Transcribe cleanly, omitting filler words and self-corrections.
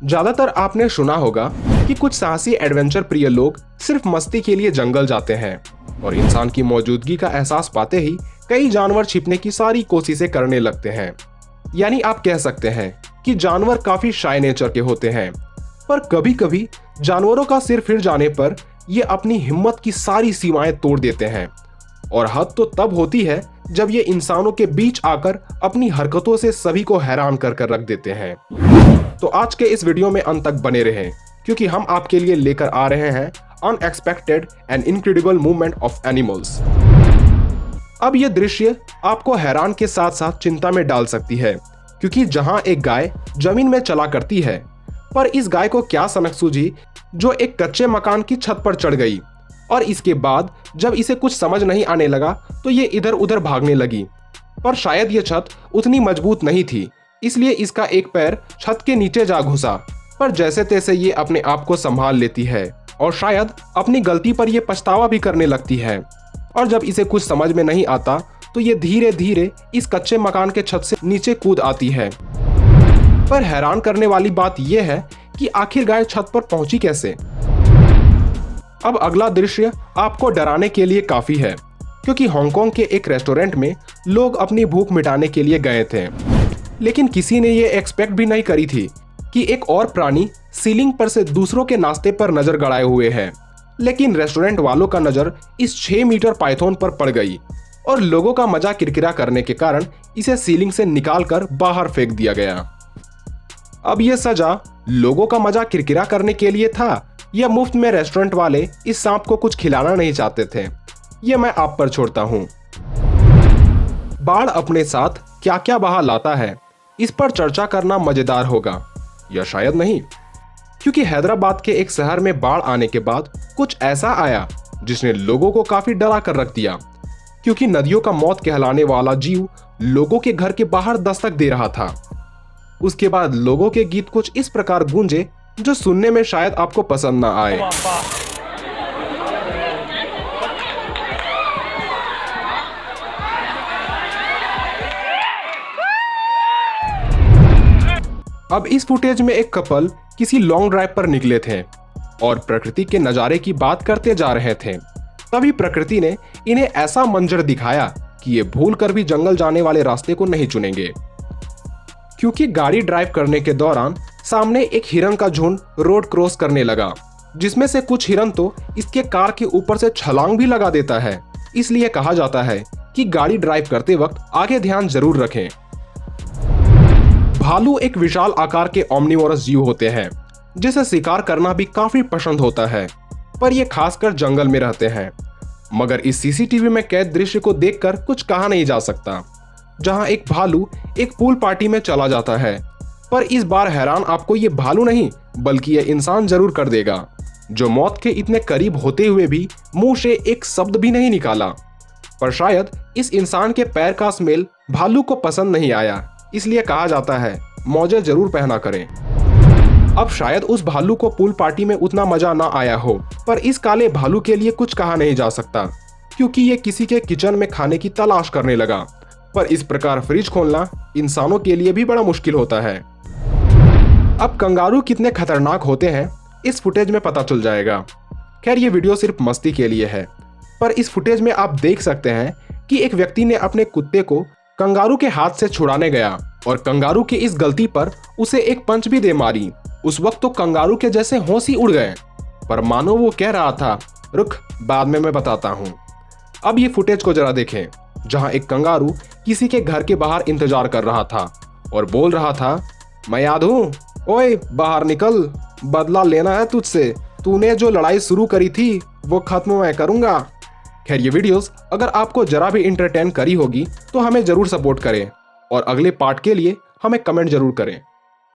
ज्यादातर आपने सुना होगा कि कुछ साहसी एडवेंचर प्रिय लोग सिर्फ मस्ती के लिए जंगल जाते हैं और इंसान की मौजूदगी का एहसास पाते ही कई जानवर छिपने की सारी कोशिशें करने लगते हैं। यानी आप कह सकते हैं कि जानवर काफी शाय नेचर के होते हैं, पर कभी कभी जानवरों का सिर फिर जाने पर ये अपनी हिम्मत की सारी सीमाएं तोड़ देते हैं और हद तो तब होती है जब ये इंसानों के बीच आकर अपनी हरकतों से सभी को हैरान कर कर रख देते हैं। तो आज के इस वीडियो में अंत तक बने रहें, क्योंकि हम आपके लिए लेकर आ रहे हैं unexpected and incredible movement of animals. अब ये दृश्य आपको हैरान के साथ साथ चिंता में डाल सकती है, क्योंकि जहां एक गाय जमीन में चला करती है, पर इस गाय को क्या सनक सूझी जो एक कच्चे मकान की छत पर चढ़ गई और इसके बाद जब इसे कुछ समझ नहीं आने लगा तो ये इधर उधर भागने लगी। पर शायद ये छत उतनी मजबूत नहीं थी, इसलिए इसका एक पैर छत के नीचे जा घुसा, पर जैसे तैसे ये अपने आप को संभाल लेती है और शायद अपनी गलती पर ये पछतावा भी करने लगती है। और जब इसे कुछ समझ में नहीं आता तो ये धीरे धीरे इस कच्चे मकान के छत से नीचे कूद आती है। पर हैरान करने वाली बात यह है कि आखिर गाय छत पर पहुंची कैसे। अब अगला दृश्य आपको डराने के लिए काफी है, क्योंकि हांगकांग के एक रेस्टोरेंट में लोग अपनी भूख मिटाने के लिए गए थे, लेकिन किसी ने ये एक्सपेक्ट भी नहीं करी थी कि एक और प्राणी सीलिंग पर से दूसरों के नाश्ते पर नजर गड़ाए हुए है। लेकिन रेस्टोरेंट वालों का नजर इस 6 मीटर पाइथन पर पड़ गई और लोगों का मजा किरकिरा करने के कारण इसे सीलिंग से निकालकर बाहर फेंक दिया गया। अब यह सजा लोगों का मजा किरकिरा करने के लिए था या मुफ्त में रेस्टोरेंट वाले इस सांप को कुछ खिलाना नहीं चाहते थे, यह मैं आप पर छोड़ता हूं। बाढ़ अपने साथ क्या क्या बहा लाता है, इस पर चर्चा करना मजेदार होगा या शायद नहीं, क्योंकि हैदराबाद के एक शहर में बाढ़ आने के बाद कुछ ऐसा आया जिसने लोगों को काफी डरा कर रख दिया, क्योंकि नदियों का मौत कहलाने वाला जीव लोगों के घर के बाहर दस्तक दे रहा था। उसके बाद लोगों के गीत कुछ इस प्रकार गूंजे जो सुनने में शायद आपको पसंद ना आए। अब इस फुटेज में एक कपल किसी लॉन्ग ड्राइव पर निकले थे और प्रकृति के नजारे की बात करते जा रहे थे। तभी प्रकृति ने इन्हें ऐसा मंजर दिखाया कि ये भूल कर भी जंगल जाने वाले रास्ते को नहीं चुनेंगे, क्योंकि गाड़ी ड्राइव करने के दौरान सामने एक हिरन का झुंड रोड क्रॉस करने लगा, जिसमें से कुछ हिरन तो इसके कार के ऊपर से छलांग भी लगा देता है। इसलिए कहा जाता है कि गाड़ी ड्राइव करते वक्त आगे ध्यान जरूर रखें। भालू एक विशाल आकार के ओमनिवोरस जीव होते हैं, जिसे शिकार करना भी काफी पसंद होता है, पर ये खासकर जंगल में रहते हैं। मगर इस सीसीटीवी में कैद दृश्य को देखकर कुछ कहा नहीं जा सकता, जहां एक भालू एक पूल पार्टी में चला जाता है। पर इस बार हैरान आपको ये भालू नहीं बल्कि ये इंसान जरूर कर देगा, जो मौत के इतने करीब होते हुए भी मुंह से एक शब्द भी नहीं निकाला। पर शायद इस इंसान के पैर का स्मेल भालू को पसंद नहीं आया, इसलिए कहा जाता है मौजे जरूर पहना करें। अब शायद उस भालू को पूल पार्टी में उतना मजा ना आया हो, पर इस काले भालू के लिए कुछ कहा नहीं जा सकता, क्योंकि ये किसी के किचन में खाने की तलाश करने लगा। पर इस प्रकार फ्रिज खोलना इंसानों के लिए भी बड़ा मुश्किल होता है। अब कंगारू कितने खतरनाक होते हैं इस फुटेज में पता चल जाएगा। खैर ये वीडियो सिर्फ मस्ती के लिए है, पर इस फुटेज में आप देख सकते हैं कि एक व्यक्ति ने अपने कुत्ते को कंगारू के हाथ से छुड़ाने गया और कंगारू की इस गलती पर उसे एक पंच भी दे मारी। उस वक्त तो कंगारू के जैसे होश ही उड़ गए, पर मानो वो कह रहा था रुक बाद में मैं बताता हूँ। अब ये फुटेज को जरा देखें, जहाँ एक कंगारू किसी के घर के बाहर इंतजार कर रहा था और बोल रहा था मैं याद हूँ, ओए बाहर निकल, बदला लेना है तुझसे, तूने जो लड़ाई शुरू करी थी वो खत्म मैं करूंगा। खैर ये वीडियोस अगर आपको जरा भी इंटरटेन करी होगी तो हमें जरूर सपोर्ट करें और अगले पार्ट के लिए हमें कमेंट जरूर करें।